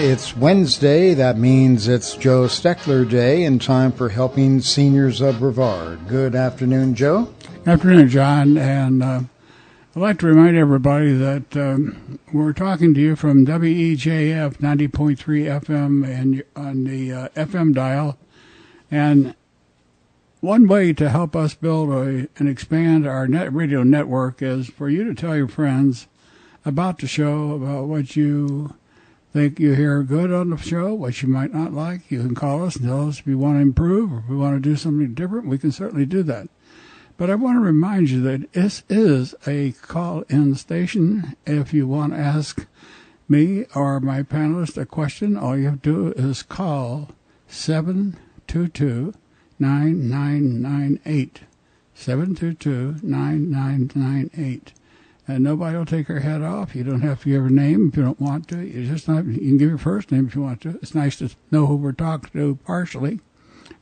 It's Wednesday. That means it's Joe Steckler Day and time for Helping Seniors of Brevard. Good afternoon, Joe. Afternoon, John. And I'd like to remind everybody that we're talking to you from WEJF 90.3 FM and on the FM dial. And one way to help us build and expand our radio network is for you to tell your friends about the show, about what you think you hear good on the show, what you might not like. You can call us and tell us if you want to improve or if we want to do something different. We can certainly do that. But I want to remind you that this is a call-in station. If you want to ask me or my panelists a question, all you have to do is call 722-9998. 722-9998. And nobody will take her head off. You don't have to give her name if you don't want to. You can give your first name if you want to. It's nice to know who we're talking to partially.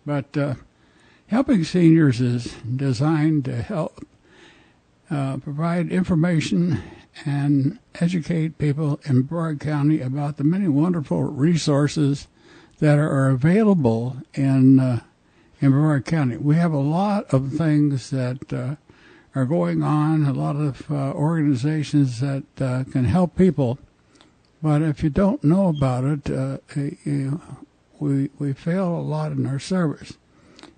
But helping seniors is designed to help provide information and educate people in Brevard County about the many wonderful resources that are available in Brevard County. We have a lot of things that are going on, a lot of organizations that can help people. But if you don't know about it, we fail a lot in our service.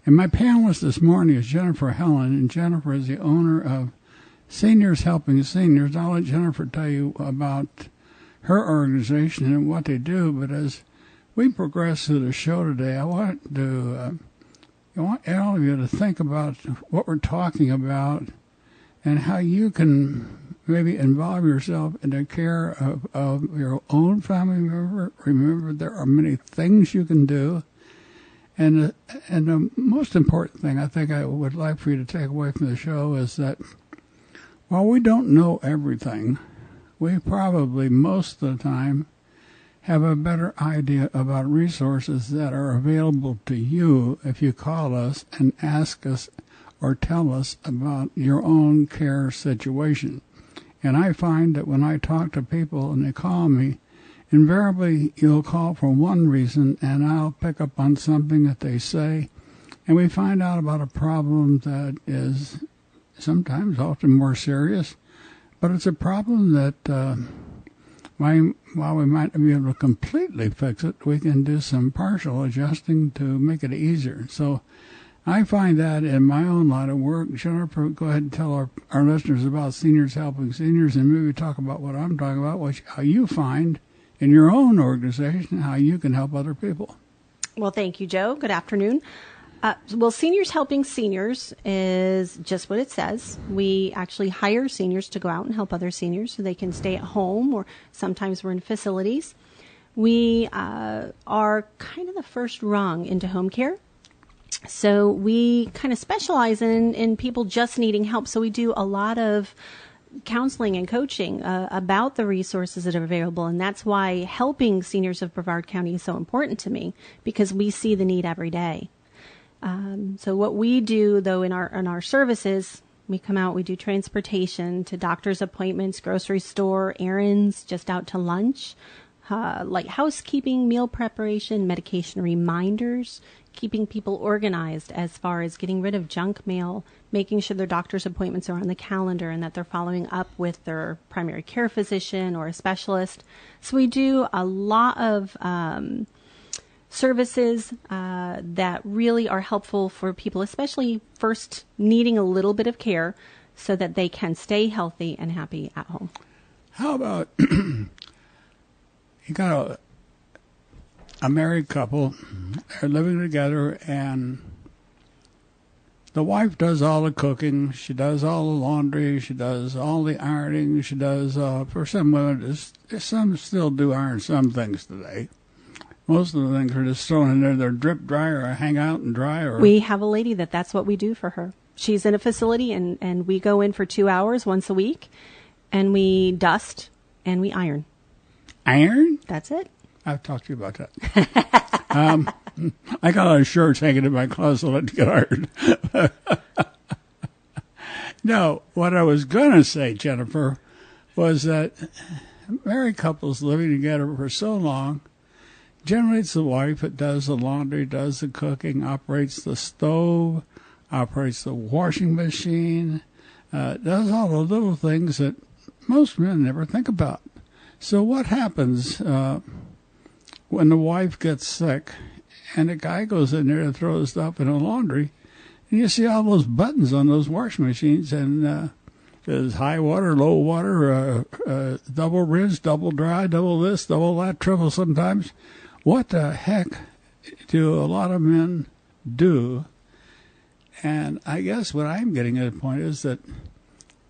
And my panelist this morning is Jennifer Helin, and Jennifer is the owner of Seniors Helping Seniors. I'll let Jennifer tell you about her organization and what they do. But as we progress through the show today, I want all of you to think about what we're talking about and how you can maybe involve yourself in the care of your own family member. Remember, there are many things you can do. And the most important thing I think I would like for you to take away from the show is that while we don't know everything, we probably most of the time have a better idea about resources that are available to you if you call us and ask us or tell us about your own care situation. And I find that when I talk to people and they call me, invariably you'll call for one reason and I'll pick up on something that they say, and we find out about a problem that is sometimes often more serious, but it's a problem that while we might not be able to completely fix it, we can do some partial adjusting to make it easier. So I find that in my own line of work. Jennifer, go ahead and tell our listeners about Seniors Helping Seniors and maybe talk about what I'm talking about, how you find in your own organization how you can help other people. Well, thank you, Joe. Good afternoon. Seniors Helping Seniors is just what it says. We actually hire seniors to go out and help other seniors so they can stay at home, or sometimes we're in facilities. We are kind of the first rung into home care. So we kind of specialize in people just needing help. So we do a lot of counseling and coaching about the resources that are available. And that's why helping seniors of Brevard County is so important to me, because we see the need every day. So what we do, though, in our services, we come out, we do transportation to doctor's appointments, grocery store, errands, just out to lunch, like housekeeping, meal preparation, medication reminders, keeping people organized as far as getting rid of junk mail, making sure their doctor's appointments are on the calendar and that they're following up with their primary care physician or a specialist. So we do a lot of services that really are helpful for people, especially first needing a little bit of care so that they can stay healthy and happy at home. How about you got a married couple, they're living together, and the wife does all the cooking, she does all the laundry, she does all the ironing, she does, for some women, some still do iron some things today. Most of the things are just thrown in there, they're drip dry or hang out and dry. Or we have a lady that's what we do for her. She's in a facility, and we go in for 2 hours once a week, and we dust and we iron. Iron? That's it. I've talked to you about that. I got a lot of shirts hanging in my closet to get ironed. No, what I was going to say, Jennifer, was that married couples living together for so long, Generally, it's the wife that does the laundry, does the cooking, operates the stove, operates the washing machine, does all the little things that most men never think about. So what happens when the wife gets sick and the guy goes in there to throw the stuff in the laundry, and you see all those buttons on those washing machines, and there's high water, low water, double rinse, double dry, double this, double that, triple sometimes. What the heck do a lot of men do? And I guess what I'm getting at the point is that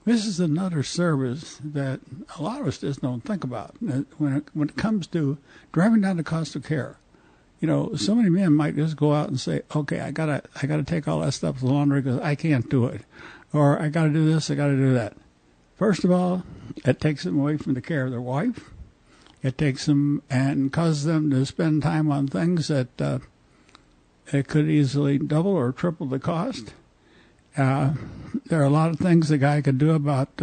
this is another service that a lot of us just don't think about when it comes to driving down the cost of care. You know, so many men might just go out and say, "Okay, I gotta take all that stuff to the laundry because I can't do it," or "I gotta do this, I gotta do that." First of all, it takes them away from the care of their wife. It takes them and causes them to spend time on things that it could easily double or triple the cost. There are a lot of things the guy could do about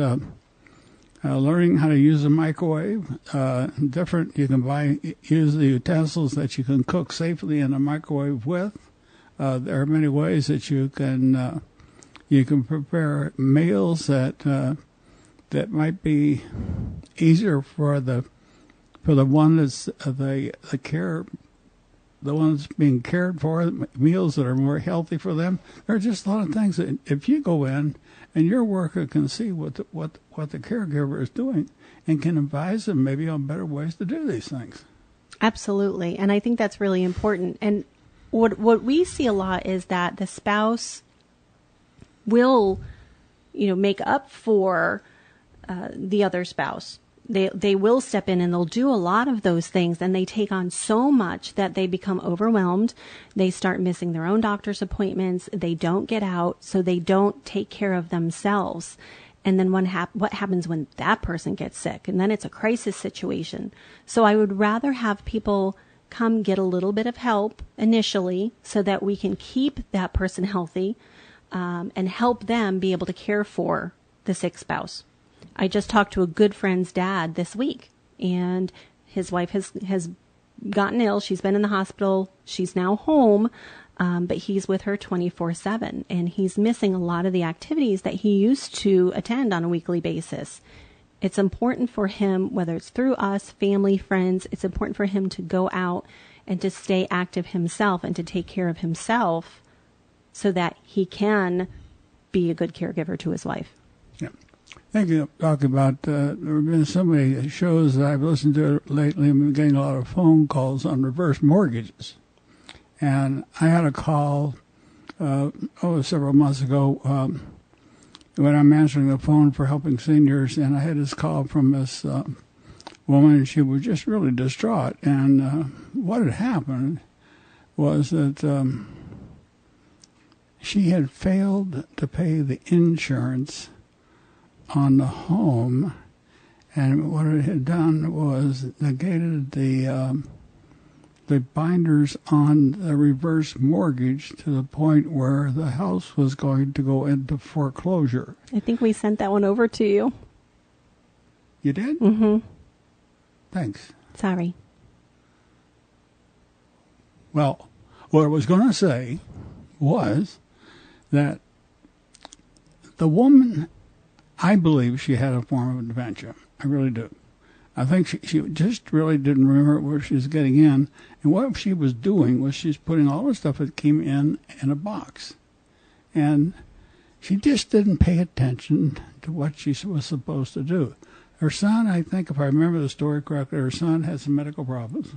learning how to use a microwave. You can use the utensils that you can cook safely in a microwave with. There are many ways that you can prepare meals that might be easier for the one that's the ones being cared for, meals that are more healthy for them. There are just a lot of things that if you go in and your worker can see what the caregiver is doing and can advise them maybe on better ways to do these things. Absolutely. And I think that's really important. And what we see a lot is that the spouse will, make up for the other spouse. They will step in and they'll do a lot of those things, and they take on so much that they become overwhelmed. They start missing their own doctor's appointments. They don't get out, so they don't take care of themselves. And then what happens when that person gets sick? And then it's a crisis situation. So I would rather have people come get a little bit of help initially so that we can keep that person healthy and help them be able to care for the sick spouse. I just talked to a good friend's dad this week, and his wife has gotten ill. She's been in the hospital. She's now home, but he's with her 24/7, and he's missing a lot of the activities that he used to attend on a weekly basis. It's important for him, whether it's through us, family, friends, it's important for him to go out and to stay active himself and to take care of himself so that he can be a good caregiver to his wife. Yeah. Thank you. Talking about, there have been so many shows that I've listened to lately. I've been getting a lot of phone calls on reverse mortgages. And I had a call, several months ago, when I'm answering the phone for helping seniors, and I had this call from this woman, and she was just really distraught. And what had happened was that she had failed to pay the insurance on the home, and what it had done was negated the binders on the reverse mortgage to the point where the house was going to go into foreclosure. I think we sent that one over to you. You did? Mm-hmm. Thanks. Sorry. Well, what I was going to say was that the woman, I believe she had a form of dementia. I really do. I think she just really didn't remember where she was getting in. And what she was doing was she's putting all the stuff that came in a box. And she just didn't pay attention to what she was supposed to do. Her son, I think, if I remember the story correctly, her son had some medical problems.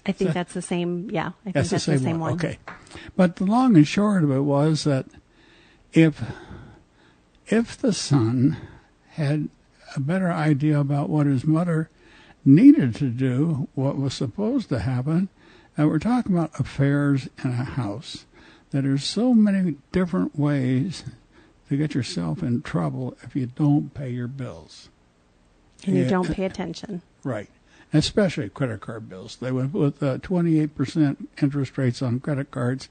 I think that's the same, yeah. I think that's the same one. Okay. But the long and short of it was that if the son had a better idea about what his mother needed to do, what was supposed to happen, and we're talking about affairs in a house, that there's so many different ways to get yourself in trouble if you don't pay your bills. And you don't pay attention. Right. Especially credit card bills. They went with 28% interest rates on credit cards.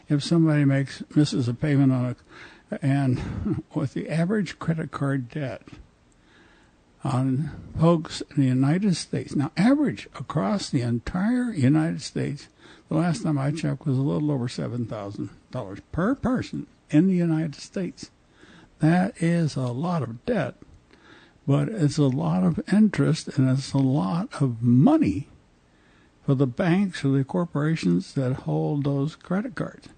If somebody misses a payment on and with the average credit card debt on folks in the United States. Now, average across the entire United States, the last time I checked, was a little over $7,000 per person in the United States. That is a lot of debt, but it's a lot of interest, and it's a lot of money for the banks or the corporations that hold those credit cards.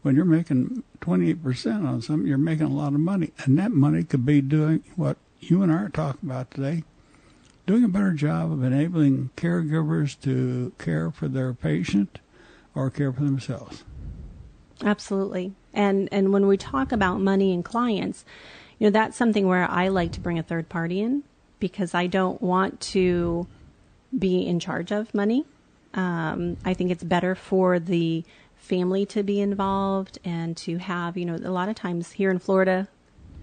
When you're making 28% on something, you're making a lot of money, and that money could be doing what you and I are talking about today, doing a better job of enabling caregivers to care for their patient or care for themselves. Absolutely. And when we talk about money and clients, that's something where I like to bring a third party in, because I don't want to be in charge of money. I think it's better for the family to be involved and to have, a lot of times here in Florida,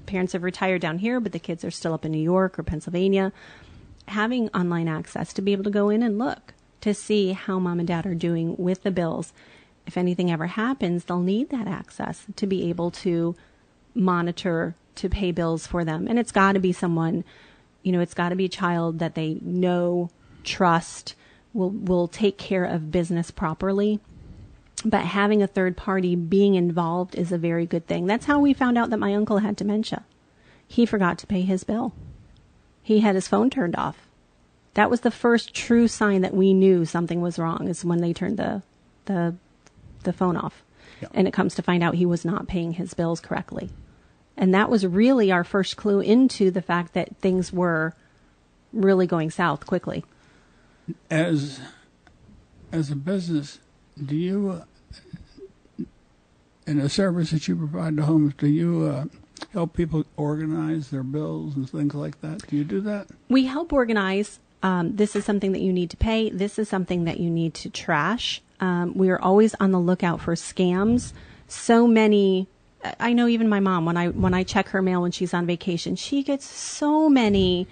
parents have retired down here, but the kids are still up in New York or Pennsylvania. Having online access to be able to go in and look to see how mom and dad are doing with the bills. If anything ever happens, they'll need that access to be able to monitor, to pay bills for them. And it's got to be someone, it's got to be a child that they know, trust, will take care of business properly. But having a third party being involved is a very good thing. That's how we found out that my uncle had dementia. He forgot to pay his bill. He had his phone turned off. That was the first true sign that we knew something was wrong, is when they turned the phone off. Yeah. And it comes to find out he was not paying his bills correctly. And that was really our first clue into the fact that things were really going south quickly. As a business, do you, in the service that you provide to homes, do you help people organize their bills and things like that? Do you do that? We help organize. This is something that you need to pay. This is something that you need to trash. We are always on the lookout for scams. So many, I know even my mom, when I check her mail when she's on vacation, she gets so many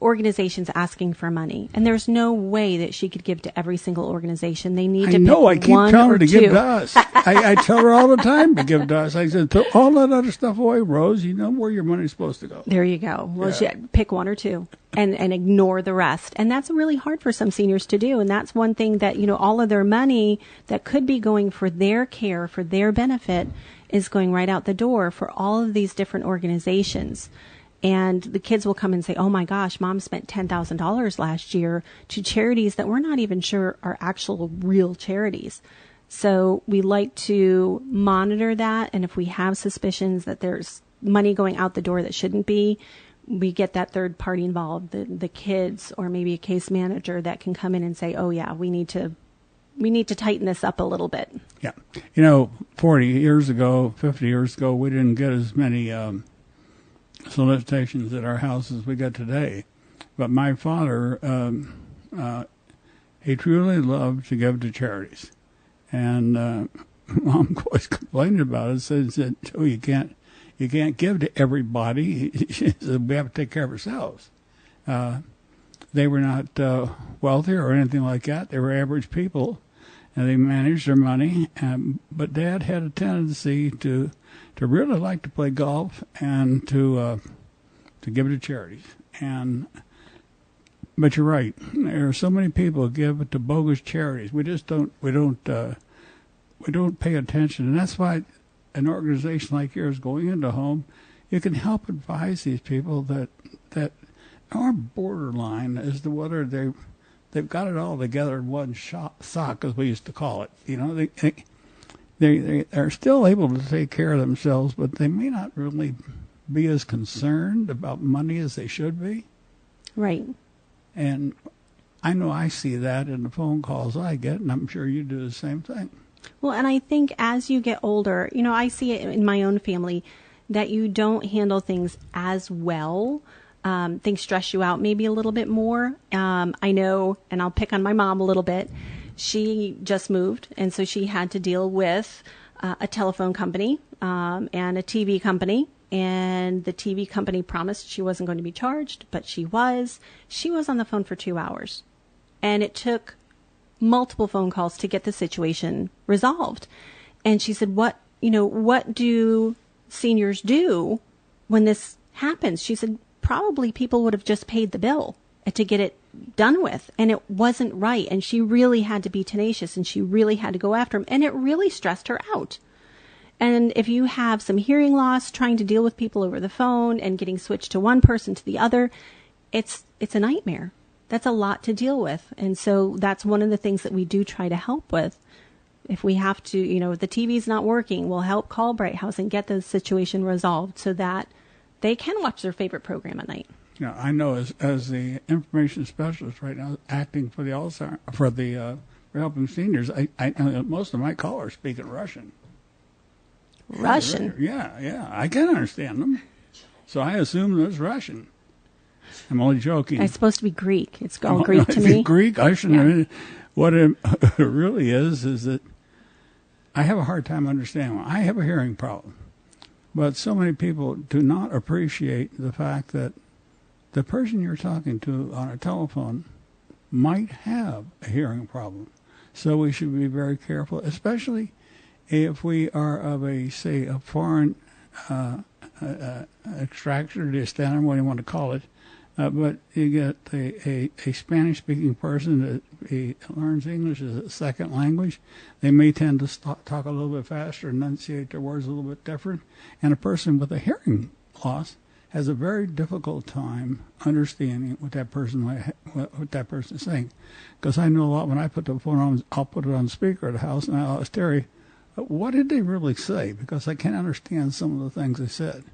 organizations asking for money, and there's no way that she could give to every single organization. They need to pick one or two. I keep telling her to give to us. I tell her all the time to give to us. I said, throw all that other stuff away, Rose. You know where your money's supposed to go. There you go. Well, yeah. Pick one or two and ignore the rest. And that's really hard for some seniors to do. And that's one thing that, all of their money that could be going for their care, for their benefit, is going right out the door for all of these different organizations. And the kids will come and say, oh my gosh, mom spent $10,000 last year to charities that we're not even sure are actual real charities. So we like to monitor that. And if we have suspicions that there's money going out the door that shouldn't be, we get that third party involved, the kids or maybe a case manager that can come in and say, oh yeah, we need to tighten this up a little bit. Yeah. 40 years ago, 50 years ago, we didn't get as many solicitations at our house as we got today. But my father, he truly loved to give to charities. And Mom always complained about it, said, oh, you can't give to everybody. She said, we have to take care of ourselves. They were not wealthy or anything like that. They were average people, and they managed their money. But Dad had a tendency to really like to play golf and to give it to charities. But you're right. There are so many people who give to bogus charities. We don't pay attention, and that's why an organization like yours going into home, you can help advise these people that are borderline as to whether they've got it all together in one sock, as we used to call it. They are still able to take care of themselves, but they may not really be as concerned about money as they should be. Right. And I know I see that in the phone calls I get, and I'm sure you do the same thing. Well, and I think as you get older, I see it in my own family that you don't handle things as well. Things stress you out maybe a little bit more. I know, and I'll pick on my mom a little bit. She just moved, and so she had to deal with a telephone company and a TV company. And the TV company promised she wasn't going to be charged, but she was. She was on the phone for 2 hours. And it took multiple phone calls to get the situation resolved. And she said, what do seniors do when this happens? She said, probably people would have just paid the bill to get it done with. And it wasn't right. And she really had to be tenacious, and she really had to go after him. And it really stressed her out. And if you have some hearing loss, trying to deal with people over the phone and getting switched to one person to the other, it's a nightmare. That's a lot to deal with. And so that's one of the things that we do try to help with. If we have to, if the TV's not working, we'll help call Bright House and get the situation resolved so that they can watch their favorite program at night. Yeah, I know as the information specialist right now, acting for the helping seniors, I most of my callers speak in Russian. Russian? Yeah, I can understand them. So I assume it's Russian. I'm only joking. It's supposed to be Greek. It's all Greek to me. Greek? I shouldn't. Yeah. What it really is that I have a hard time understanding. I have a hearing problem. But so many people do not appreciate the fact that the person you're talking to on a telephone might have a hearing problem. So we should be very careful, especially if we are of a foreign extraction or descent, what do you want to call it. But you get a Spanish-speaking person that learns English as a second language. They may tend to talk a little bit faster, enunciate their words a little bit different. And a person with a hearing loss has a very difficult time understanding what that person is saying. Because I know a lot when I put the phone on, I'll put it on speaker at the house, and I'll ask Terry, what did they really say? Because I can't understand some of the things they said.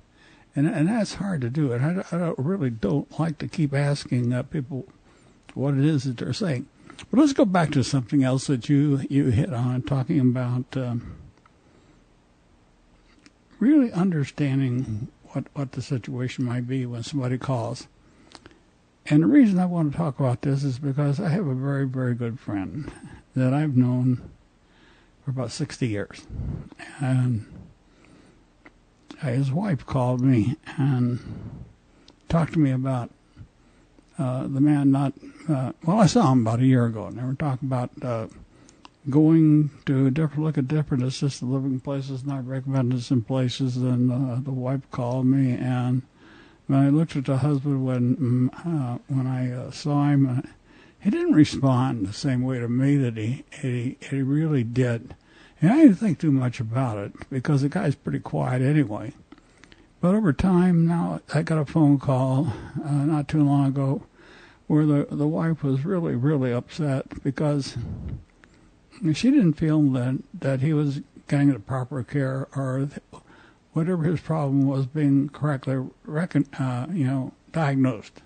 And that's hard to do. And I really don't like to keep asking people what it is that they're saying. But let's go back to something else that you hit on, talking about really understanding what the situation might be when somebody calls. And the reason I want to talk about this is because I have a very, very good friend that I've known for about 60 years. And his wife called me and talked to me about the man I saw him about a year ago, and they were talking about going to look at different assisted living places, and I recommended some places, and the wife called me, and when I looked at the husband when I saw him, he didn't respond the same way to me that he really did. And I didn't think too much about it because the guy's pretty quiet anyway. But over time now, I got a phone call not too long ago where the wife was really, really upset because she didn't feel that he was getting the proper care or whatever his problem was being correctly diagnosed.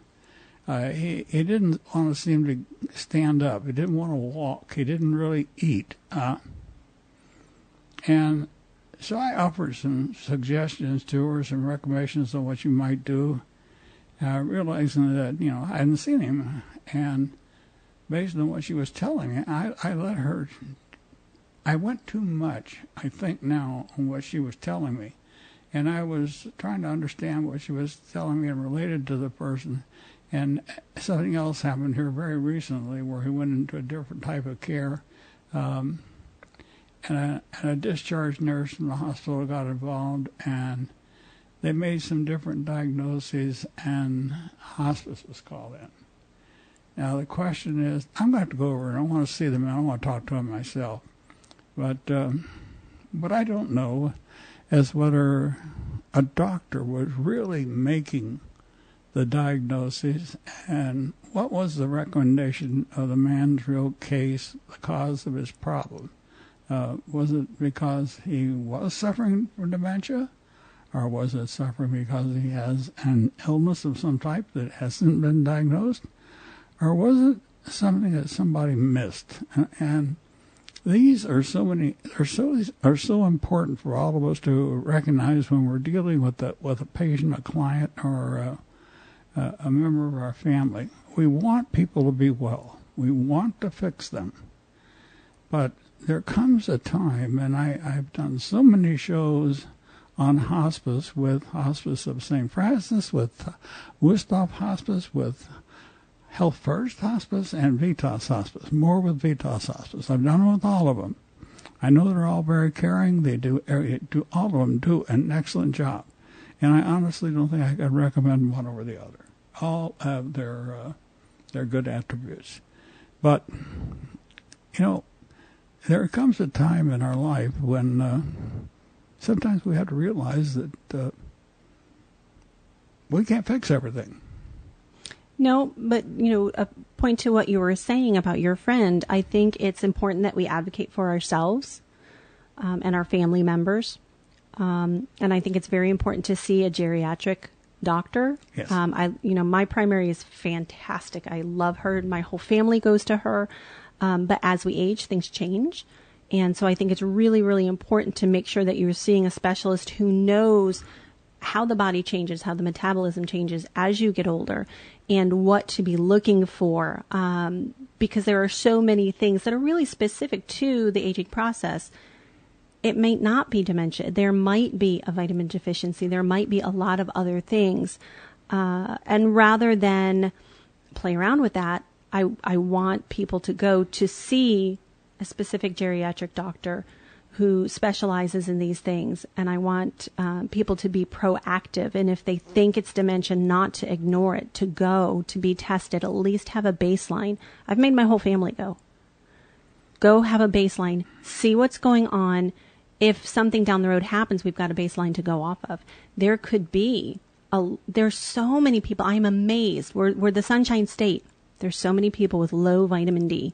He didn't want to seem to stand up. He didn't want to walk. He didn't really eat. And so I offered some suggestions to her, some recommendations on what you might do, realizing that, I hadn't seen him. And based on what she was telling me, I went too much, I think now, on what she was telling me. And I was trying to understand what she was telling me and related to the person. And something else happened here very recently where he went into a different type of care. And a discharge nurse from the hospital got involved, and they made some different diagnoses, and hospice was called in. Now, the question is, I'm going to have to go over and I want to see them, and I want to talk to them myself. But I don't know as whether a doctor was really making the diagnoses, and what was the recommendation of the man's real case, the cause of his problem. Was it because he was suffering from dementia, or was it suffering because he has an illness of some type that hasn't been diagnosed, or was it something that somebody missed? And these are so important for all of us to recognize when we're dealing with a patient, a client, or a member of our family. We want people to be well. We want to fix them, but there comes a time, and I've done so many shows on hospice, with Hospice of St. Francis, with Wistoff Hospice, with Health First Hospice, and Vitas Hospice. More with Vitas Hospice. I've done it with all of them. I know they're all very caring. All of them do an excellent job. And I honestly don't think I could recommend one over the other. All have their good attributes. But, there comes a time in our life when sometimes we have to realize that we can't fix everything. No, but, a point to what you were saying about your friend, I think it's important that we advocate for ourselves and our family members. And I think it's very important to see a geriatric doctor. Yes. My primary is fantastic. I love her. My whole family goes to her. But as we age, things change. And so I think it's really, really important to make sure that you're seeing a specialist who knows how the body changes, how the metabolism changes as you get older, and what to be looking for. Because there are so many things that are really specific to the aging process. It may not be dementia. There might be a vitamin deficiency. There might be a lot of other things. And rather than play around with that, I want people to go to see a specific geriatric doctor who specializes in these things. And I want people to be proactive. And if they think it's dementia, not to ignore it, to go, to be tested, at least have a baseline. I've made my whole family go. Go have a baseline, see what's going on. If something down the road happens, we've got a baseline to go off of. There could be, there's so many people. I'm amazed. We're the Sunshine State. There's so many people with low vitamin D.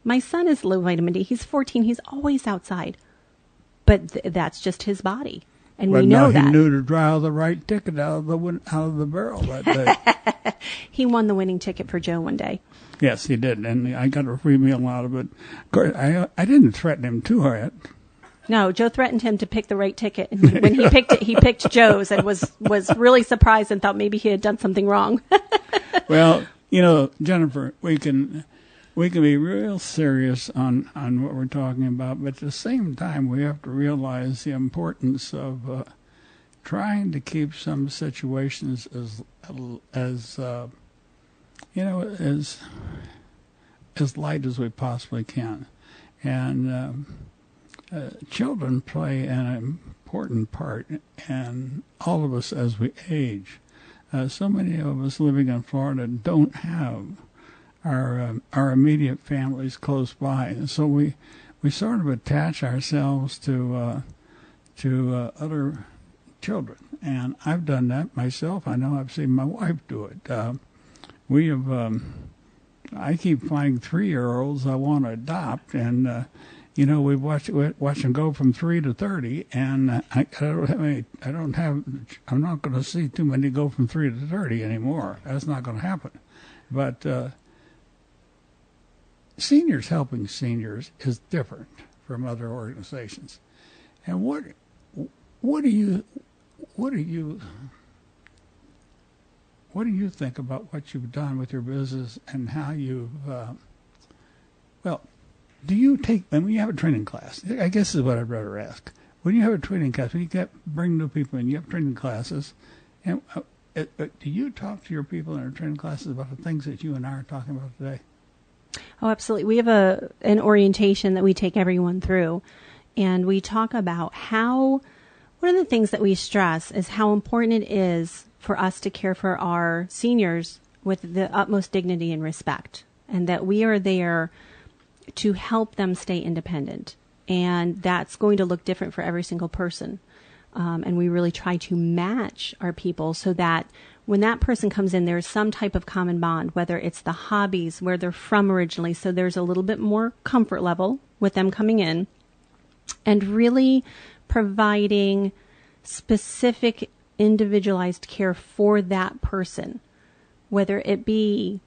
My son is low vitamin D. He's 14. He's always outside. But that's just his body. And we know that. He knew to draw the right ticket out of the barrel that day. He won the winning ticket for Joe one day. Yes, he did. And I got a free meal out of it. Of course, I didn't threaten him too hard. No, Joe threatened him to pick the right ticket. And when he picked it, he picked Joe's and was really surprised and thought maybe he had done something wrong. Well, Jennifer, we can be real serious on what we're talking about, but at the same time, we have to realize the importance of trying to keep some situations as light as we possibly can. And children play an important part in all of us as we age. So many of us living in Florida don't have our immediate families close by, and so we sort of attach ourselves to other children. And I've done that myself. I know I've seen my wife do it. We have. I keep finding 3-year-olds I want to adopt, and we watch them go from 3 to 30, and I'm not going to see too many go from 3 to 30 anymore. That's not going to happen. But seniors helping seniors is different from other organizations. And what do you think about what you've done with your business and how you've do you take, when you have a training class, I guess is what I'd rather ask. When you have a training class, when you bring new people in, you have training classes, and do you talk to your people in our training classes about the things that you and I are talking about today? Oh, absolutely. We have an orientation that we take everyone through, and we talk about one of the things that we stress is how important it is for us to care for our seniors with the utmost dignity and respect, and that we are there to help them stay independent. And that's going to look different for every single person. And we really try to match our people so that when that person comes in, there's some type of common bond, whether it's the hobbies, where they're from originally. So there's a little bit more comfort level with them coming in, and really providing specific individualized care for that person, whether it be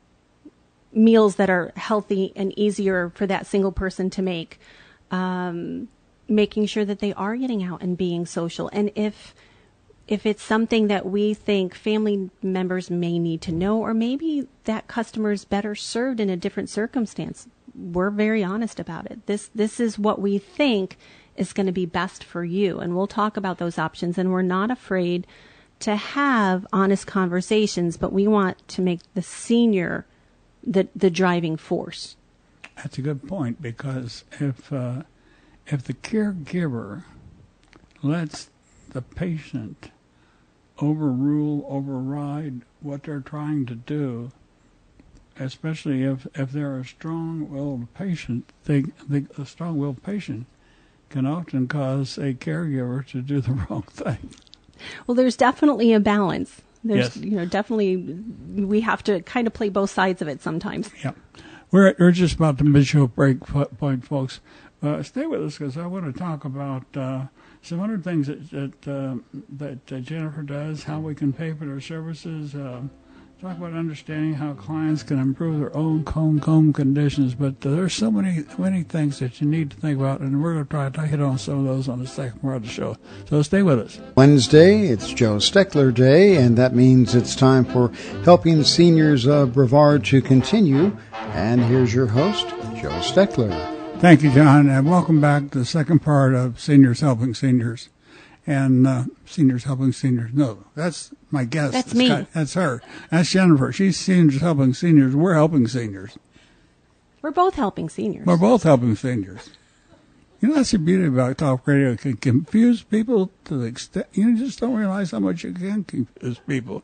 meals that are healthy and easier for that single person to make, making sure that they are getting out and being social. And if it's something that we think family members may need to know, or maybe that customer is better served in a different circumstance, we're very honest about it. This is what we think is going to be best for you. And we'll talk about those options, and we're not afraid to have honest conversations, but we want to make the senior the driving force. That's a good point, because if the caregiver lets the patient override what they're trying to do, especially if they're a strong-willed patient. A strong-willed patient can often cause a caregiver to do the wrong thing. Well, there's definitely a balance. There's, Yes. Definitely we have to kind of play both sides of it sometimes. Yeah. We're just about to mid-show break point, folks. Stay with us because I want to talk about some other things that Jennifer does, how we can pay for their services, talk about understanding how clients can improve their own home conditions. But there's so many things that you need to think about, and we're going to try to hit on some of those on the second part of the show. So stay with us. Wednesday, it's Joe Steckler Day, and that means it's time for Helping Seniors of Brevard to continue. And here's your host, Joe Steckler. Thank you, John, and welcome back to the second part of Seniors Helping Seniors. And Seniors Helping Seniors. No, that's my guest. That's me. That's her. That's Jennifer. She's Seniors Helping Seniors. We're helping seniors. We're both helping seniors. We're both helping seniors. You know, that's the beauty about talk radio. It can confuse people to the extent you just don't realize how much you can confuse people.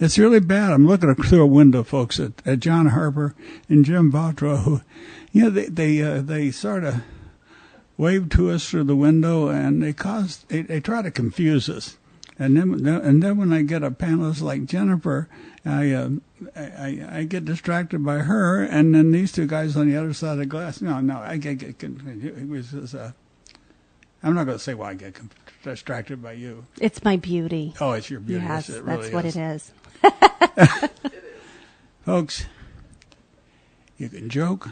It's really bad. I'm looking through a window, folks, at John Harper and Jim Vautreau, who, they sort of wave to us through the window, and they try to confuse us. And then when I get a panelist like Jennifer, I get distracted by her, and then these two guys on the other side of the glass. No, I get confused. I'm not going to say why I get distracted by you. It's my beauty. Oh, it's your beauty. Yes, it really that's what it is. Folks, you can joke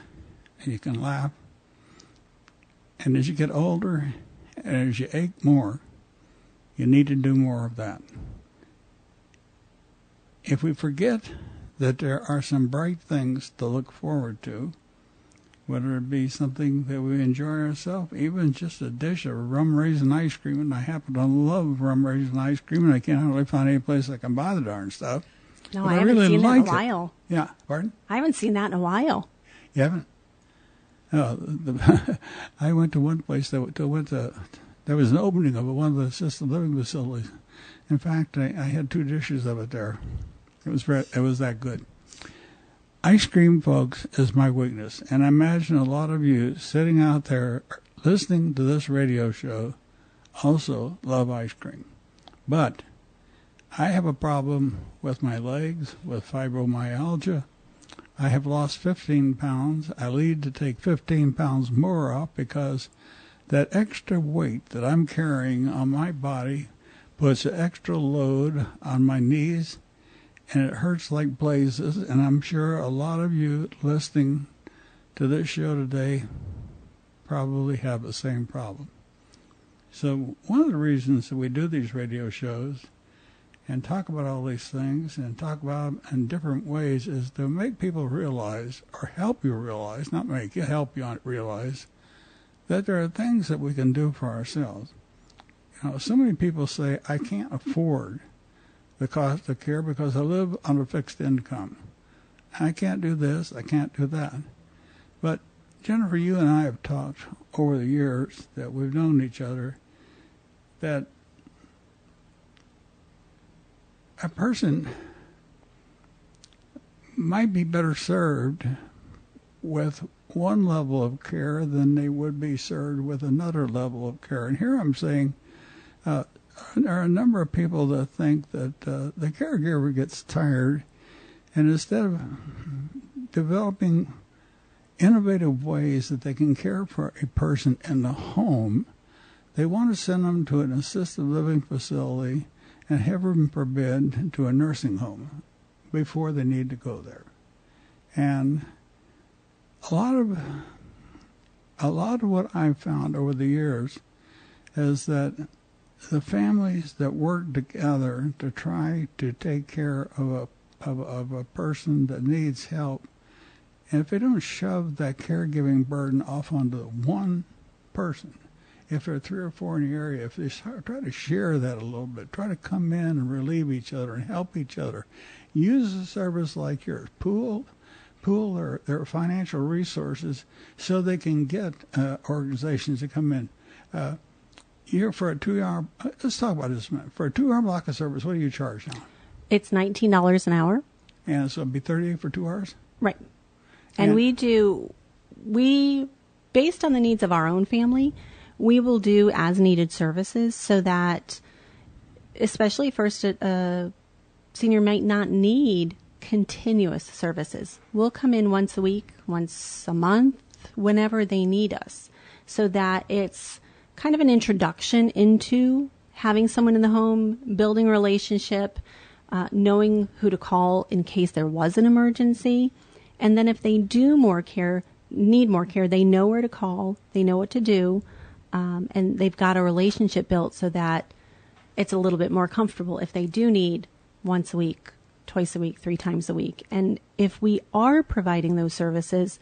and you can laugh. And as you get older and as you ache more, you need to do more of that. If we forget that there are some bright things to look forward to, whether it be something that we enjoy ourselves, even just a dish of rum raisin ice cream, and I happen to love rum raisin ice cream, and I can't hardly find any place I can buy the darn stuff. No, But I haven't really seen it in like a while. Yeah, pardon? I haven't seen that in a while. You haven't? Oh, I went to one place there was an opening of one of the assisted living facilities. In fact, I had 2 dishes of it there. It was that good. Ice cream, folks, is my weakness, and I imagine a lot of you sitting out there listening to this radio show also love ice cream. But I have a problem with my legs, with fibromyalgia. I have lost 15 pounds. I need to take 15 pounds more off because that extra weight that I'm carrying on my body puts an extra load on my knees, and it hurts like blazes. And I'm sure a lot of you listening to this show today probably have the same problem. So one of the reasons that we do these radio shows and talk about all these things and talk about them in different ways is to make people realize, or help you realize, not make you, help you realize, that there are things that we can do for ourselves. You know, so many people say, I can't afford the cost of care because I live on a fixed income. I can't do this, I can't do that. But Jennifer, you and I have talked over the years that we've known each other that a person might be better served with one level of care than they would be served with another level of care. And here I'm saying there are a number of people that think that the caregiver gets tired, and instead of developing innovative ways that they can care for a person in the home, they want to send them to an assisted living facility and heaven forbid to a nursing home before they need to go there. And a lot of what I've found over the years is that the families that work together to try to take care of a person that needs help, and if they don't shove that caregiving burden off onto one person, if there are 3 or 4 in the area, if they try to share that a little bit, try to come in and relieve each other and help each other, use a service like yours, pool their financial resources so they can get organizations to come in. you're for a 2-hour. Let's talk about this a minute. For a 2-hour block of service, what do you charge now? It's $19 an hour. And so it'd be $38 for 2 hours. Right. And we based on the needs of our own family, we will do as needed services so that, especially first, a senior might not need continuous services. We'll come in once a week, once a month, whenever they need us, so that it's kind of an introduction into having someone in the home, building a relationship, knowing who to call in case there was an emergency. And then if they do need more care, they know where to call, they know what to do, and they've got a relationship built so that it's a little bit more comfortable if they do need once a week, twice a week, 3 times a week. And if we are providing those services,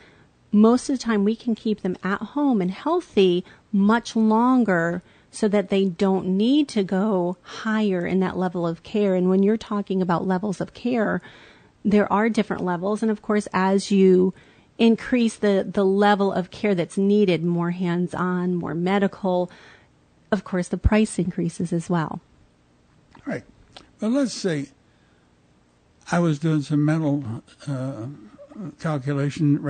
most of the time we can keep them at home and healthy much longer so that they don't need to go higher in that level of care. And when you're talking about levels of care, there are different levels. And of course, as you increase the level of care that's needed, more hands-on, more medical, of course, the price increases as well. Right. Well, let's say I was doing some mental calculation,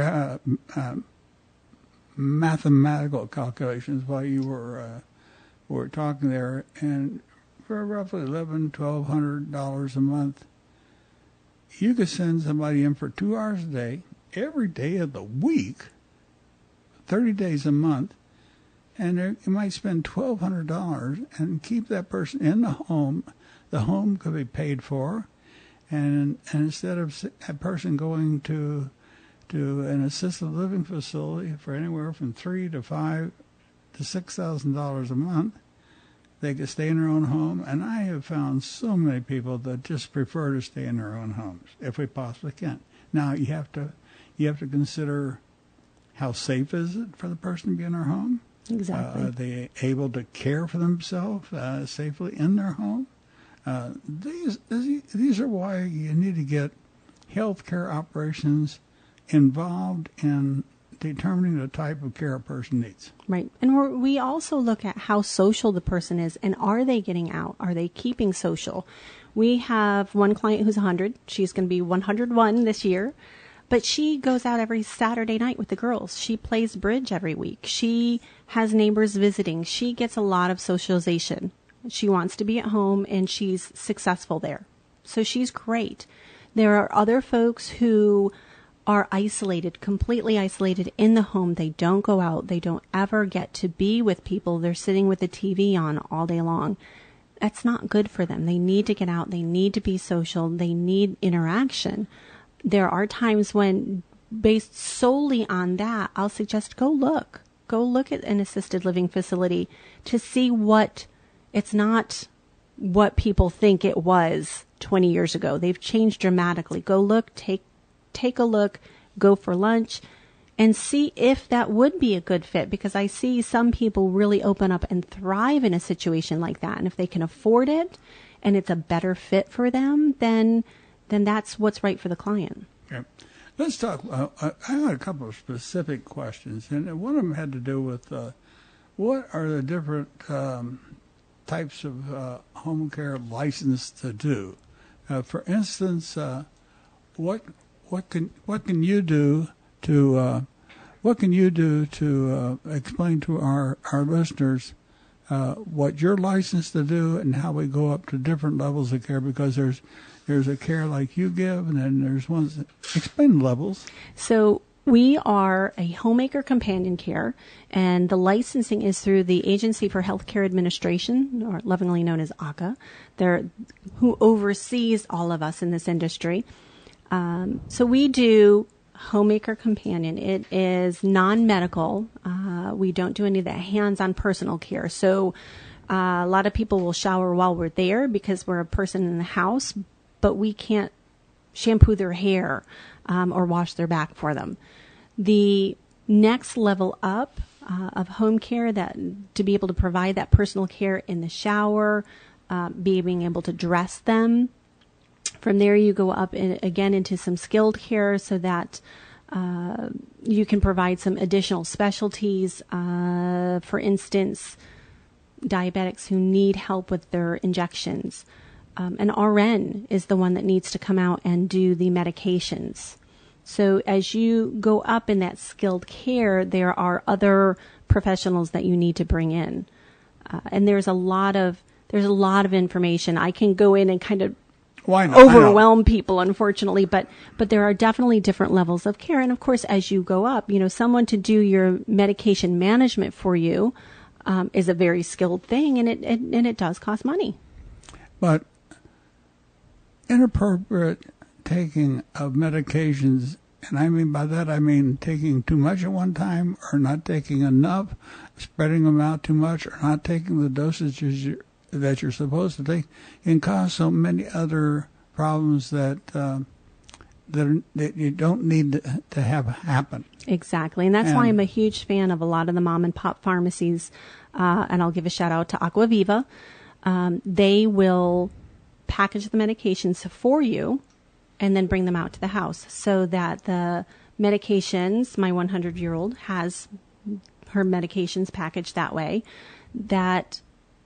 mathematical calculations while you were talking there, and for roughly $1,100-$1,200 a month, you could send somebody in for 2 hours a day, every day of the week, 30 days a month, and you might spend $1,200 and keep that person in the home. The home could be paid for, and instead of a person going to an assisted living facility for anywhere from $3,000 to $5,000 to $6,000 a month, they could stay in their own home. And I have found so many people that just prefer to stay in their own homes if we possibly can. Now you have to consider how safe is it for the person to be in their home. Exactly. Are they able to care for themselves safely in their home? These are why you need to get healthcare operations involved in determining the type of care a person needs. Right. And we also look at how social the person is, and are they getting out? Are they keeping social? We have one client who's 100. She's going to be 101 this year. But she goes out every Saturday night with the girls. She plays bridge every week. She has neighbors visiting. She gets a lot of socialization. She wants to be at home, and she's successful there. So she's great. There are other folks who are isolated, completely isolated in the home. They don't go out. They don't ever get to be with people. They're sitting with the TV on all day long. That's not good for them. They need to get out. They need to be social. They need interaction. There are times when, based solely on that, I'll suggest go look at an assisted living facility to see it's not what people think it was 20 years ago. They've changed dramatically. Go look, take a look, go for lunch, and see if that would be a good fit, because I see some people really open up and thrive in a situation like that. And if they can afford it and it's a better fit for them, then that's what's right for the client. Okay. Let's talk. I had a couple of specific questions, and one of them had to do with what are the different types of home care licensed to do. For instance, what can you do to explain to our listeners what you're licensed to do and how we go up to different levels of care? Because there's a care like you give, and then there's ones that explain levels. So we are a homemaker companion care, and the licensing is through the Agency for Healthcare Administration, or lovingly known as AHCA, who oversees all of us in this industry. So we do homemaker companion. It is non-medical. We don't do any of that hands-on personal care. So a lot of people will shower while we're there because we're a person in the house, but we can't shampoo their hair or wash their back for them. The next level up of home care, that to be able to provide that personal care in the shower, being able to dress them. From there, you go up again into some skilled care so that you can provide some additional specialties. For instance, diabetics who need help with their injections. An RN is the one that needs to come out and do the medications. So as you go up in that skilled care, there are other professionals that you need to bring in. And there's a lot of information. I can go in and kind of overwhelm people, unfortunately, but there are definitely different levels of care. And of course, as you go up, someone to do your medication management for you is a very skilled thing, and it does cost money. But inappropriate taking of medications, and I mean by that, I mean taking too much at one time or not taking enough, spreading them out too much, or not taking the dosages that you're supposed to take, can cause so many other problems that you don't need to have happen. Exactly, and that's why I'm a huge fan of a lot of the mom and pop pharmacies, and I'll give a shout out to Aqua Viva. They will package the medications for you and then bring them out to the house so that the medications, my 100-year-old has her medications packaged that way, that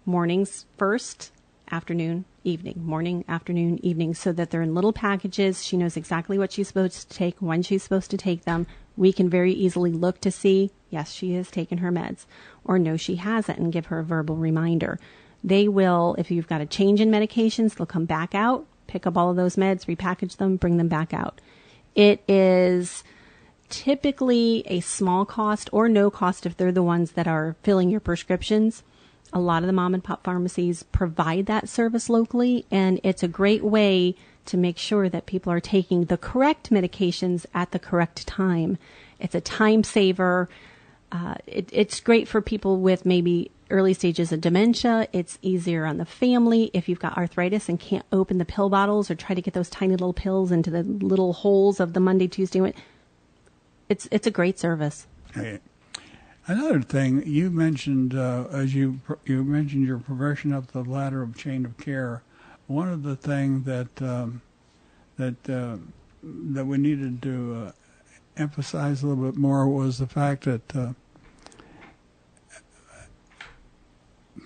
mornings first, afternoon, evening, morning, afternoon, evening, so that they're in little packages. She knows exactly what she's supposed to take, when she's supposed to take them. We can very easily look to see, yes, she has taken her meds, or no, she hasn't, and give her a verbal reminder. They will, if you've got a change in medications, they'll come back out, pick up all of those meds, repackage them, bring them back out. It is typically a small cost or no cost if they're the ones that are filling your prescriptions. A lot of the mom and pop pharmacies provide that service locally, and it's a great way to make sure that people are taking the correct medications at the correct time. It's a time saver. It's great for people with maybe early stages of dementia. It's easier on the family if you've got arthritis and can't open the pill bottles or try to get those tiny little pills into the little holes of the Monday, Tuesday. It's a great service. Hey. Another thing you mentioned, as you mentioned your progression up the ladder of chain of care, one of the things that we needed to emphasize a little bit more was the fact that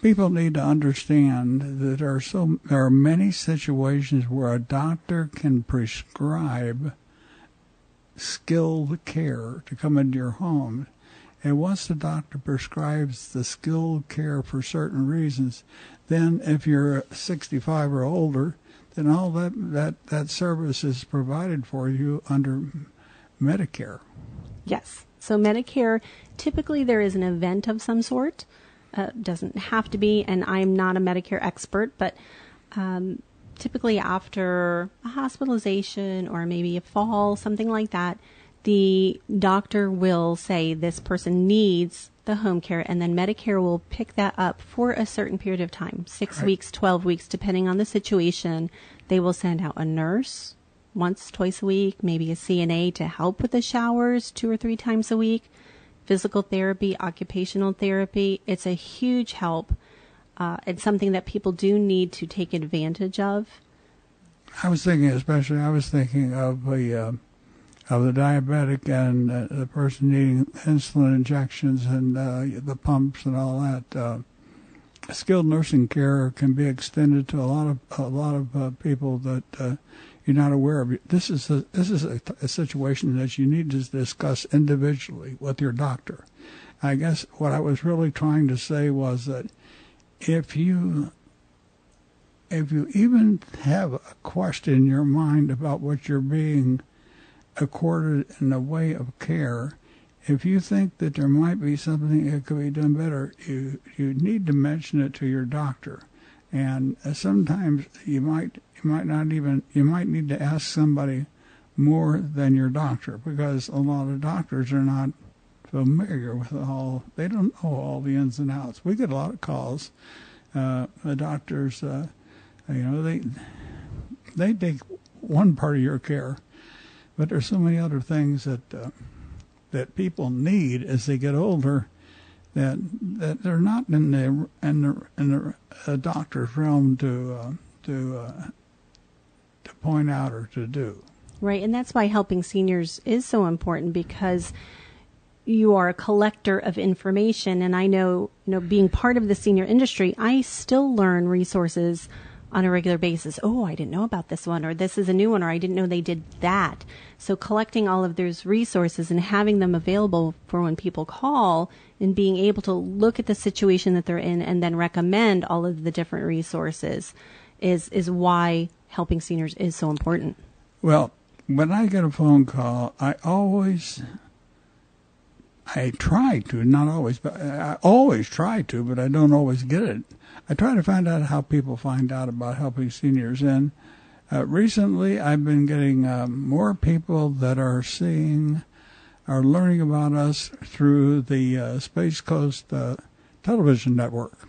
people need to understand that there are many situations where a doctor can prescribe skilled care to come into your home. And once the doctor prescribes the skilled care for certain reasons, then if you're 65 or older, then all that service is provided for you under Medicare. Yes. So Medicare, typically there is an event of some sort. Doesn't have to be, and I'm not a Medicare expert, but typically after a hospitalization or maybe a fall, something like that, the doctor will say this person needs the home care, and then Medicare will pick that up for a certain period of time, 6 weeks, 12 weeks, depending on the situation. They will send out a nurse once, twice a week, maybe a CNA to help with the showers 2 or 3 times a week, physical therapy, occupational therapy. It's a huge help. It's something that people do need to take advantage of. I was thinking of the diabetic and the person needing insulin injections and the pumps and all that. Skilled nursing care can be extended to a lot of people that you're not aware of. This is a situation that you need to discuss individually with your doctor. I guess what I was really trying to say was that if you even have a question in your mind about what you're being accorded in the way of care, if you think that there might be something that could be done better, you need to mention it to your doctor. And sometimes you might need to ask somebody more than your doctor, because a lot of doctors are not familiar with they don't know all the ins and outs. We get a lot of calls. The doctors, they take one part of your care, but there's so many other things that people need as they get older that they're not in the doctor's realm to point out or to do. Right, and that's why helping seniors is so important, because you are a collector of information. And I know, being part of the senior industry, I still learn resources on a regular basis. Oh, I didn't know about this one, or this is a new one, or I didn't know they did that. So collecting all of those resources and having them available for when people call, and being able to look at the situation that they're in and then recommend all of the different resources is why helping seniors is so important. Well, when I get a phone call, I try to, not always, but I always try to, but I don't always get it. I try to find out how people find out about helping seniors. And recently I've been getting more people that are learning about us through the Space Coast television network.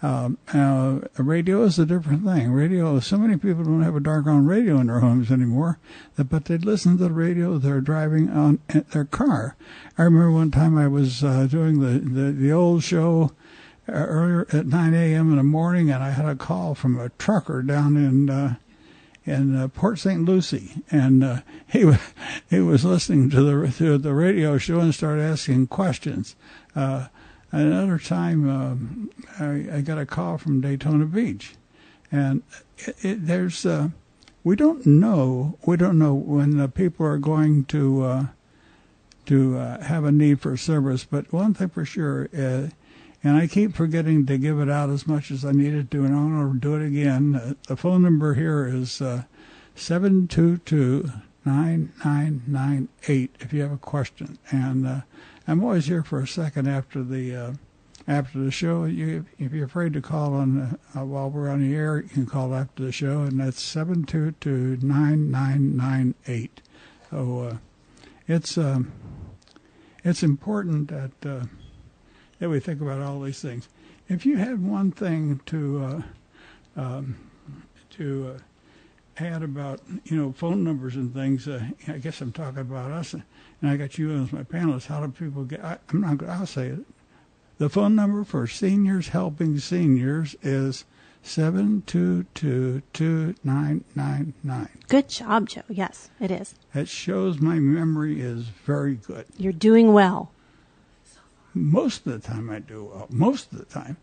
Radio is a different thing. So many people don't have a doggone radio in their homes anymore, but they listen to the radio they're driving on their car. I remember one time I was doing the old show earlier at 9 a.m. in the morning, and I had a call from a trucker down in Port St. Lucie, and he was listening to the radio show and started asking questions. Another time, I got a call from Daytona Beach, and we don't know when the people are going to have a need for service. But one thing for sure, and I keep forgetting to give it out as much as I needed to, and I want to do it again. The phone number here is 722-9998 if you have a question. And I'm always here for a second after the show. If you're afraid to call on while we're on the air, you can call after the show, and that's 722-9998. So it's important that we think about all these things. If you had one thing to add about phone numbers and things, I guess I'm talking about us, and I got you as my panelist. How do people get? I'll say it. The phone number for Seniors Helping Seniors is 722-2999. Good job, Joe. Yes, it is. That shows my memory is very good. You're doing well. Most of the time I do well. Most of the time.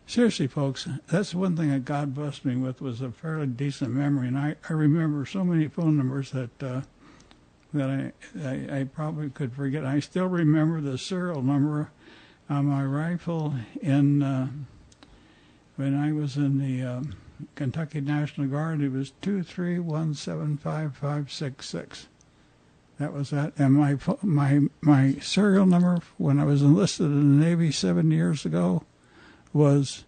Seriously, folks, that's one thing that God blessed me with, was a fairly decent memory. And I remember so many phone numbers that I probably could forget. I still remember the serial number on my rifle when I was in the Kentucky National Guard. It was 2317556. That was that. And my serial number when I was enlisted in the Navy 7 years ago was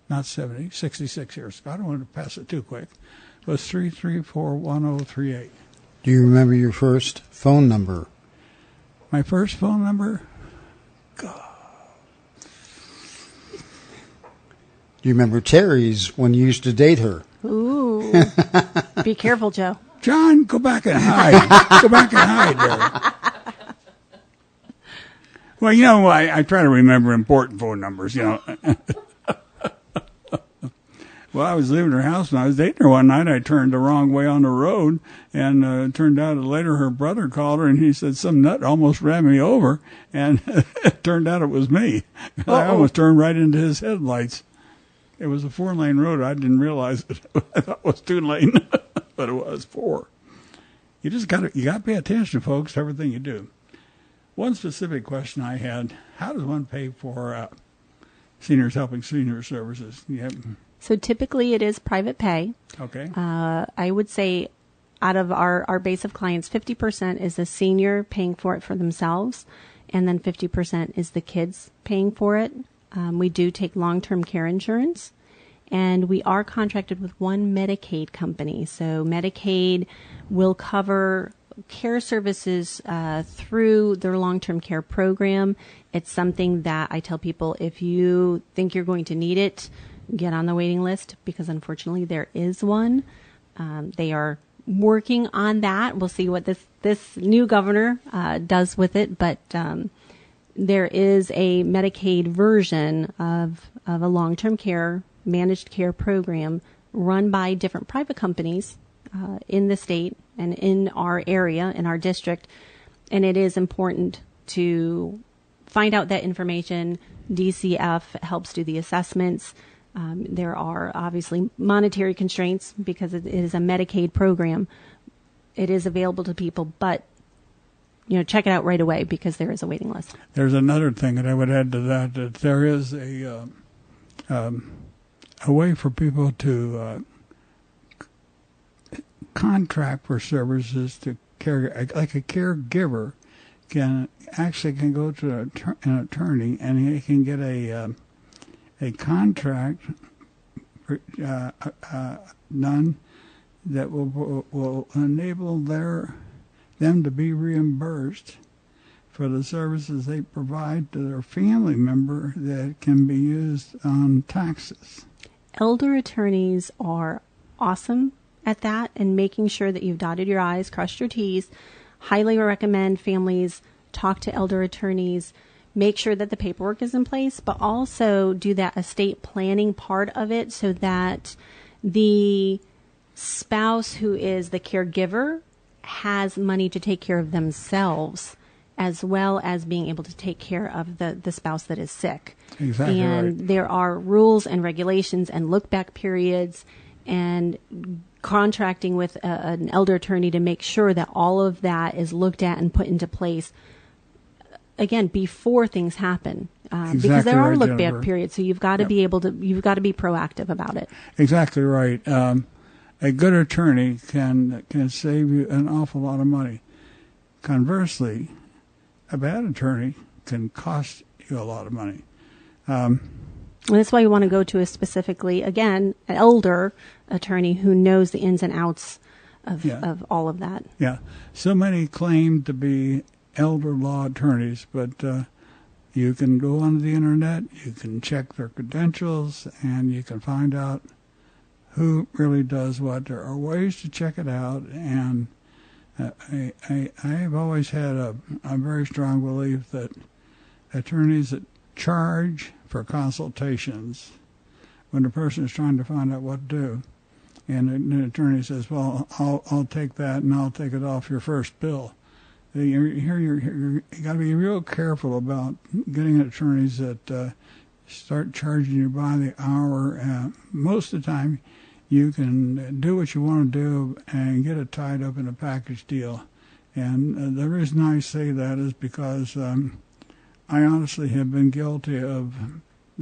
not 70, 66 years ago. I don't want to pass it too quick. It was 3341038. Do you remember your first phone number? My first phone number? God. Do you remember Terry's when you used to date her? Ooh. Be careful, Joe. John, go back and hide. Go back and hide there. Well, I try to remember important phone numbers, Well, I was leaving her house and I was dating her one night. I turned the wrong way on the road, and it turned out that later her brother called her and he said some nut almost ran me over, and it turned out it was me. I almost turned right into his headlights. It was a 4-lane road. I didn't realize it. I thought it was 2-lane, but it was 4. You got to pay attention, folks, to everything you do. One specific question I had: how does one pay for Seniors Helping Senior Services? So typically it is private pay. Okay. I would say out of our base of clients, 50% is the senior paying for it for themselves, and then 50% is the kids paying for it. We do take long-term care insurance, and we are contracted with one Medicaid company. So Medicaid will cover care services through their long-term care program. It's something that I tell people, if you think you're going to need it, get on the waiting list, because unfortunately there is one. They are working on that. We'll see what this new governor does with it, but there is a Medicaid version of a long-term care, managed care program run by different private companies in the state and in our area, in our district. And it is important to find out that information. DCF helps do the assessments. There are obviously monetary constraints because it is a Medicaid program. It is available to people, but check it out right away because there is a waiting list. There's another thing that I would add to that there is a way for people to contract for services to care, like a caregiver can go to an attorney and he can get a contract done that will enable them to be reimbursed for the services they provide to their family member that can be used on taxes. Elder attorneys are awesome at that and making sure that you've dotted your I's, crossed your T's. Highly recommend families talk to elder attorneys, make sure that the paperwork is in place, but also do that estate planning part of it so that the spouse who is the caregiver has money to take care of themselves as well as being able to take care of the spouse that is sick. Exactly and right. There are rules and regulations and look-back periods and contracting with an elder attorney to make sure that all of that is looked at and put into place, again, before things happen. Because there are look-back periods, so you've got to be able to, you've got to be proactive about it. Exactly right. A good attorney can save you an awful lot of money. Conversely, a bad attorney can cost you a lot of money. And that's why you want to go to specifically, again, an elder attorney who knows the ins and outs of all of that. Yeah. So many claim to be elder law attorneys, but you can go on the internet, you can check their credentials, and you can find out who really does what. There are ways to check it out, and I have always had a very strong belief that attorneys that charge for consultations when a person is trying to find out what to do, and an attorney says, well, I'll take that and I'll take it off your first bill. You got to be real careful about getting attorneys that start charging you by the hour. Most of the time, you can do what you want to do and get it tied up in a package deal. And the reason I say that is because I honestly have been guilty of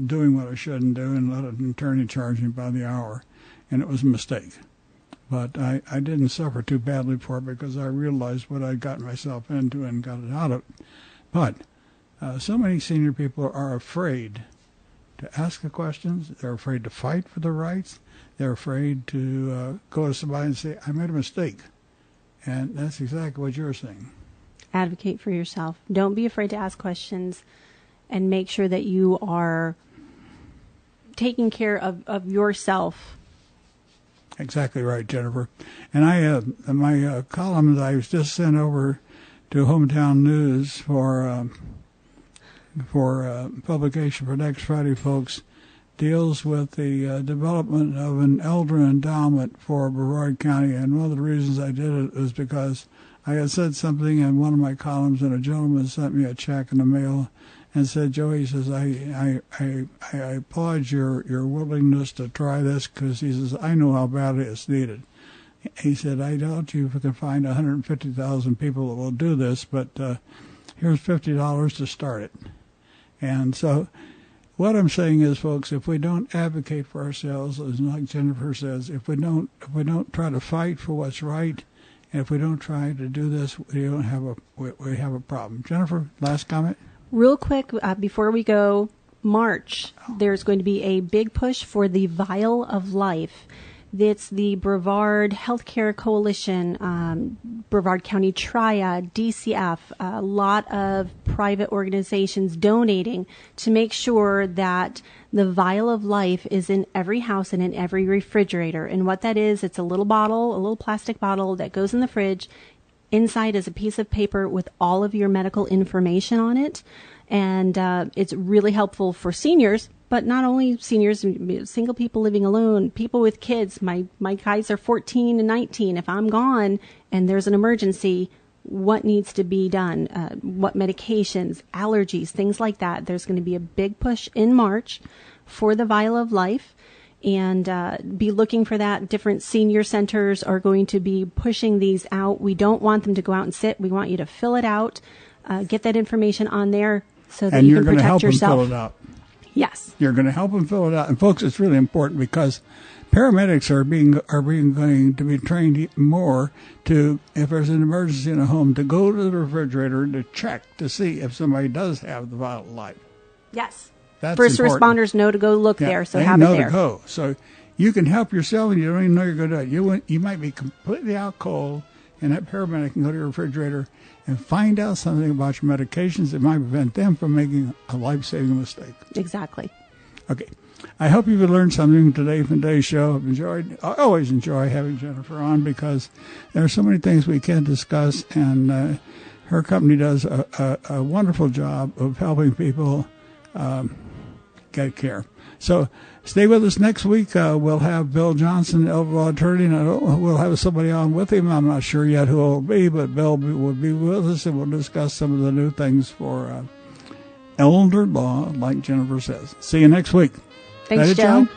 doing what I shouldn't do and let an attorney charge me by the hour, and it was a mistake. But I didn't suffer too badly for it because I realized what I'd gotten myself into and got it out of it. But so many senior people are afraid to ask the questions. They're afraid to fight for their rights. They're afraid to go to somebody and say, I made a mistake. And that's exactly what you're saying. Advocate for yourself. Don't be afraid to ask questions and make sure that you are taking care of yourself. Exactly right, Jennifer. And I my column that I was just sent over to Hometown News for publication for next Friday, folks, deals with the development of an elder endowment for Brevard County. And one of the reasons I did it was because I had said something in one of my columns, and a gentleman sent me a check in the mail and said, Joey, he says, I applaud your willingness to try this, because he says, I know how badly it's needed. He said, I doubt you if we can find 150,000 people that will do this, but here's $50 to start it. And so what I'm saying is, folks, if we don't advocate for ourselves, as like Jennifer says, if we don't try to fight for what's right, and if we don't try to do this, we have a problem. Jennifer, last comment? Real quick, before we go, March, there's going to be a big push for the Vial of Life. It's the Brevard Healthcare Coalition, Brevard County Triad, DCF, a lot of private organizations donating to make sure that the Vial of Life is in every house and in every refrigerator. And what that is, it's a little bottle, a little plastic bottle that goes in the fridge. Inside is a piece of paper with all of your medical information on it. And it's really helpful for seniors, but not only seniors, single people living alone, people with kids. My guys are 14 and 19. If I'm gone and there's an emergency, what needs to be done, what medications, allergies, things like that. There's going to be a big push in March for the Vial of Life, and be looking for that. Different senior centers are going to be pushing these out. We don't want them to go out and sit. We want you to fill it out, get that information on there so that you can protect yourself. And you're going to help them fill it out. Yes. You're going to help them fill it out. And folks, it's really important because paramedics are going to be trained more to, if there's an emergency in a home, to go to the refrigerator to check to see if somebody does have the Vial of Life. Yes. That's First important. responders know to go look there, so have it there. They know to go. So you can help yourself and you don't even know you're going to do it. You might be completely out cold, and that paramedic can go to your refrigerator and find out something about your medications that might prevent them from making a life-saving mistake. Exactly. Okay. I hope you've learned something today from today's show. I always enjoy having Jennifer on because there are so many things we can discuss, and her company does a wonderful job of helping people get care. So stay with us next week. We'll have Bill Johnson, elder attorney, and we'll have somebody on with him. I'm not sure yet who it will be, but Bill will be with us, and we'll discuss some of the new things for elder law, like Jennifer says. See you next week. Thanks, Joe.